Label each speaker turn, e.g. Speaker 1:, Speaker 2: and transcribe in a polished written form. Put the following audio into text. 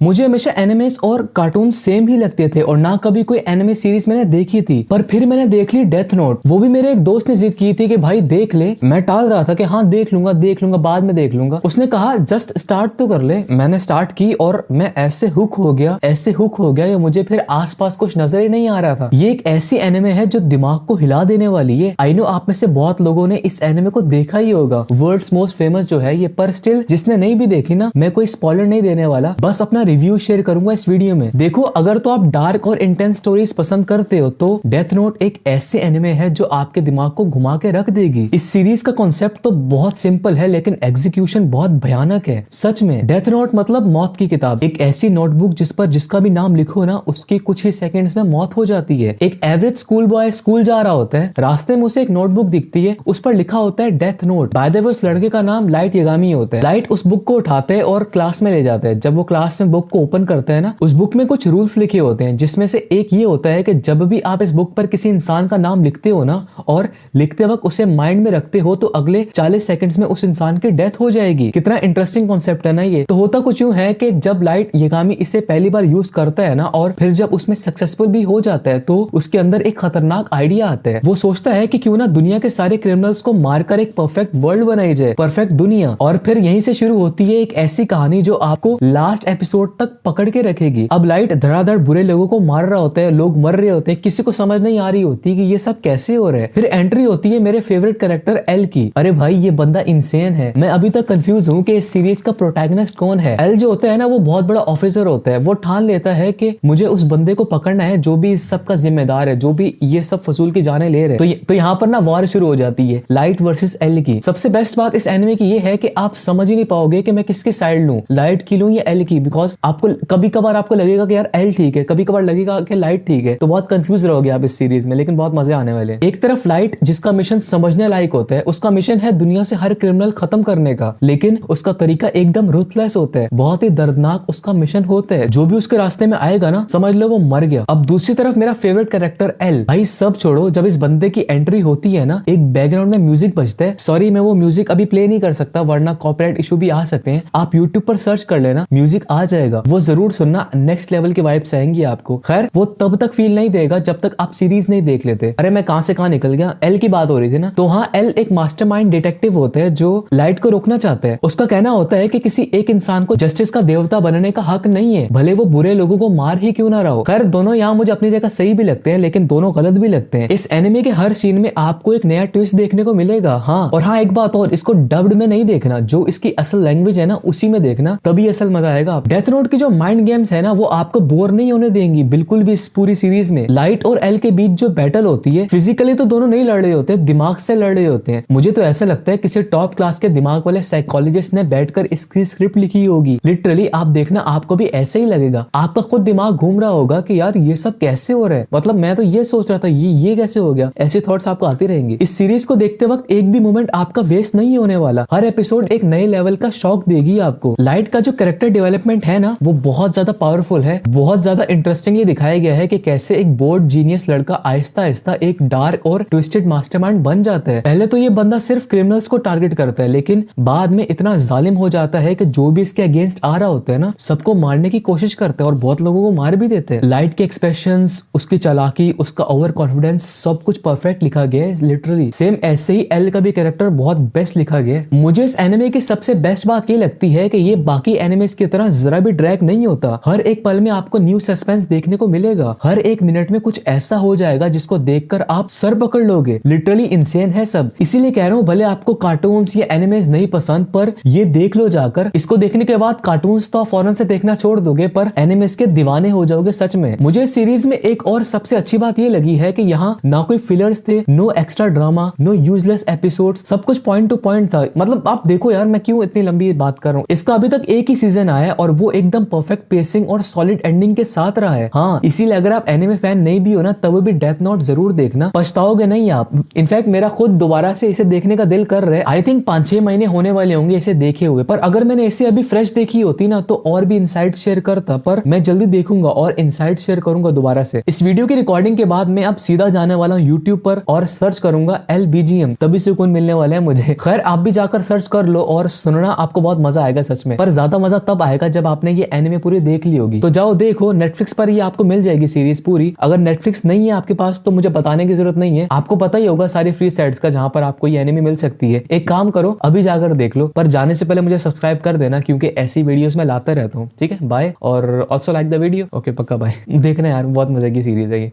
Speaker 1: मुझे हमेशा एनिमेस और कार्टून सेम ही लगते थे और ना कभी कोई एनिमे सीरीज मैंने देखी थी, पर फिर मैंने देख ली डेथ नोट। वो भी मेरे एक दोस्त ने जिद की थी कि भाई देख ले। मैं टाल रहा था कि हाँ देख लूंगा बाद में देख लूंगा। उसने कहा जस्ट स्टार्ट तो कर ले। मैंने स्टार्ट की और मैं ऐसे हुक हो गया कि मुझे फिर आसपास कुछ नजर ही नहीं आ रहा था। ये एक ऐसी एनिमे है जो दिमाग को हिला देने वाली है। आई नो आप में से बहुत लोगों ने इस एनिमे को देखा ही होगा, वर्ल्ड्स मोस्ट फेमस जो है ये, पर स्टिल जिसने नहीं भी देखी ना, मैं कोई स्पॉइलर नहीं देने वाला, बस अपना रिव्यू शेयर करूंगा इस वीडियो में। देखो अगर तो आप डार्क और इंटेंस स्टोरीज पसंद करते हो तो डेथ नोट एक ऐसी एनिमे है जो आपके दिमाग को घुमा के रख देगी। इस सीरीज का कॉन्सेप्ट तो बहुत सिंपल है लेकिन एग्जीक्यूशन बहुत भयानक है। सच में डेथ नोट मतलब मौत की किताब, एक ऐसी नोटबुक जिस पर जिसका भी नाम लिखो ना उसकी कुछ ही सेकंड्स में मौत हो जाती है। एक एवरेज स्कूल बॉय स्कूल जा रहा होता है, रास्ते में उसे एक नोटबुक दिखती है, उस पर लिखा होता है death note. By the way उस लड़के का नाम लाइट यगामी होता है। लाइट उस बुक को उठाते हैं और क्लास में ले जाते हैं। जब वो क्लास में बुक को ओपन करते हैं ना, उस बुक में कुछ रूल्स लिखे होते हैं जिसमें से एक ये होता है कि जब भी आप इस बुक पर किसी इंसान का नाम लिखते हो ना और लिखते वक्त उसे माइंड में रखते हो तो अगले 40 सेकंड्स में उस इंसान की डेथ हो जाएगी। कितना इंटरेस्टिंग कॉन्सेप्ट है ना ये। तो होता कुछ यूं है कि जब लाइट यगामी इसे पहली बार यूज करता है ना और फिर जब उसमें सक्सेसफुल भी हो जाता है तो उसके अंदर एक खतरनाक आइडिया आता है। वो सोचता है कि क्यों ना दुनिया के सारे क्रिमिनल्स को मारकर एक परफेक्ट वर्ल्ड बनाई जाए, परफेक्ट दुनिया। और फिर यहीं से शुरू होती है एक ऐसी कहानी जो आपको लास्ट एपिसोड तक पकड़ के रखेगी। अब लाइट धड़ाधड़ बुरे लोगों को मार रहा होता है, लोग मर रहे होते हैं, किसी को समझ नहीं आ रही होती कि ये सब कैसे हो रहा है। फिर एंट्री होती है मेरे फेवरेट कैरेक्टर एल की। अरे भाई ये बंदा इंसेन है। मैं अभी तक कंफ्यूज हूँ कि इस सीरीज का प्रोटैगनिस्ट कौन है। एल जो होता है ना वो बहुत बड़ा ऑफिसर होता है। वो ठान लेता है कि मुझे उस बंदे को पकड़ना है जो भी इस सब का जिम्मेदार है, जो भी ये सब फसूल की जाने ले रहे हैं। तो यहाँ पर ना वॉर शुरू हो जाती है लाइट वर्सेस एल की। सबसे बेस्ट बात इस एनिमे की ये है कि आप समझ ही नहीं पाओगे कि मैं किसकी साइड लूं, लाइट की लूं या एल की, बिकॉज आपको कभी कभार आपको लगेगा कि यार एल ठीक है, कभी कभार लगेगा कि लाइट ठीक है। तो बहुत कंफ्यूज रहोगे आप इस सीरीज में, लेकिन बहुत मजे आने वाले हैं। एक तरफ लाइट जिसका मिशन समझने लायक होता है, उसका मिशन है दुनिया से हर क्रिमिनल खत्म करने का, लेकिन उसका तरीका एकदम रूथलेस होता है, बहुत ही दर्दनाक उसका मिशन होता है। जो भी उसके रास्ते में आएगा ना समझ लो वो मर गया। अब दूसरी तरफ मेरा फेवरेट कैरेक्टर एल। भाई सब छोड़ो, जब इस बंदे की एंट्री होती है ना एक बैकग्राउंड में म्यूजिक बजता है। सॉरी मैं वो म्यूजिक अभी प्ले नहीं कर सकता वरना कॉपीराइट इशू भी आ सकते हैं। आप यूट्यूब पर सर्च कर लेना, म्यूजिक आ जाएगा, वो जरूर सुनना, नेक्स्ट लेवल की वाइब्स आएंगी आपको। खैर वो तब तक फील नहीं देगा जब तक आप सीरीज नहीं देख लेते। अरे मैं कहां से कहां निकल गया। एल की बात हो रही थी ना, तो हाँ एल एक मास्टरमाइंड डिटेक्टिव होता है जो लाइट को रोकना चाहता है। उसका कहना होता है कि किसी एक इंसान को जस्टिस का देवता बनने का हक नहीं है, भले वो बुरे लोगों को मार ही क्यों ना रहा हो। खैर दोनों यहाँ मुझे अपनी जगह सही भी लगते हैं लेकिन दोनों गलत भी लगते हैं। इस एनिमे के हर सीन में आपको एक नया ट्विस्ट देखने को मिलेगा। हाँ और हाँ एक बात और, इसको डब्ड में नहीं देखना, जो इसकी असल लैंग्वेज है ना उसी में देखना, तभी असल मजा आएगा। डेथ नोट की जो माइंड गेम्स है ना वो आपको बोर नहीं होने देंगी बिल्कुल भी। इस पूरी सीरीज में लाइट और एल के बीच जो बैटल होती है, फिजिकली तो दोनों नहीं लड़ रहे होते, दिमाग से लड़ रहे होते हैं। मुझे तो ऐसा लगता है किसी टॉप क्लास के दिमाग वाले साइकोलॉजिस्ट ने बैठकर इसकी स्क्रिप्ट लिखी होगी। लिटरली आप देखना आपको भी ऐसे ही लगेगा, आपका खुद दिमाग घूम रहा होगा कि यार ये सब कैसे हो रहा है, मतलब मैं तो ये सोच रहा था ये कैसे हो गया। ऐसे थॉट्स आपको आते रहेंगे। इस सीरीज को देखते वक्त एक भी मोमेंट आपका वेस्ट नहीं होने वाला। हर एपिसोड एक नए लेवल का शॉक देगी आपको। लाइट का जो कैरेक्टर डेवलपमेंट है ना वो बहुत ज्यादा पावरफुल है, बहुत ज्यादा इंटरेस्टिंगली दिखाया गया है कि कैसे एक बोर्ड जीनियस लड़का आहिस्ता आहिस्ता एक डार्क और ट्विस्टेड मास्टरमाइंड बन जाता है। पहले तो ये बंदा सिर्फ क्रिमिनल्स को टारगेट करता है लेकिन बाद में इतना जालिम हो जाता है कि जो भी इसके अगेंस्ट आ रहा होता है ना सबको मारने की कोशिश करता है और बहुत लोगों को मार भी देते हैं। लाइट के एक्सप्रेशंस, उसकी चालाकी, उसका ओवर कॉन्फिडेंस सब कुछ परफेक्ट लिखा गया है लिटरली। सेम ऐसे ही एल का भी कैरेक्टर बहुत बेस्ट लिखा गया है। मुझे इस एनिमे की सबसे बेस्ट बात ये लगती है कि ये बाकी एनिमेस की तरह जरा भी ड्रैग नहीं होता। हर एक पल में आपको न्यू सस्पेंस देखने को मिलेगा, हर एक मिनट में कुछ ऐसा हो जाएगा जिसको देखकर आप सर पकड़ लोगे। लिटरली इंसेन है सब। इसीलिए कह रहा हूँ भले आपको कार्टून्स या एनिमेस नहीं पसंद पर ये देख लो जाकर। इसको देखने के बाद कार्टून्स तो फौरन से देखना छोड़ दोगे पर एनिमेस के दीवाने हो जाओगे सच में। मुझे इस सीरीज में एक और सबसे अच्छी बात ये लगी है कि यहाँ ना कोई फिलर्स थे, no extra drama, no useless episodes, सब कुछ पॉइंट टू पॉइंट था। मतलब आप देखो यार मैं क्यों इतनी लंबी बात कर रहा हूँ। इसका अभी तक एक ही सीजन आया है और वो एकदम परफेक्ट पेसिंग और सॉलिड एंडिंग के साथ रहा है। हाँ इसीलिए अगर आप एनिमे फैन नहीं भी हो ना तब भी डेथ नोट जरूर देखना, पछताओगे नहीं आप। इनफैक्ट मेरा खुद दोबारा से इसे देखने का दिल कर रहा है। आई थिंक 5-6 महीने होने वाले होंगे इसे देखे हुए, पर अगर मैंने इसे अभी फ्रेश देखी होती ना तो और भी इनसाइट शेयर करता, पर मैं जल्दी देखूंगा और इनसाइट शेयर करूंगा दोबारा से। इस वीडियो की रिकॉर्डिंग के बाद मैं अब सीधा जाने वाला हूँ यूट्यूब पर और सर्च करूंगा LBGM, तभी सुकून मिलने वाला है मुझे। खैर आप भी जाकर सर्च कर लो और सुनना, आपको बहुत मजा आएगा सच में। पर ज्यादा मजा तब आएगा जब आपने ये एनिमे पूरी देख ली होगी। तो जाओ देखो, नेटफ्लिक्स पर ये आपको मिल जाएगी सीरीज पूरी। अगर नेटफ्लिक्स नहीं है आपके पास तो मुझे बताने की जरूरत नहीं है, आपको पता ही होगा सारी फ्री साइट्स का जहां पर आपको ये एनिमे मिल सकती है। एक काम करो, अभी जाकर देख लो, पर जाने से पहले मुझे सब्सक्राइब कर देना क्योंकि ऐसी वीडियोस में लाता रहता हूँ। ठीक है, बाय। और also like the video. Okay, पक्का बाय। देखना यार, बहुत मजे की सीरीज है ये।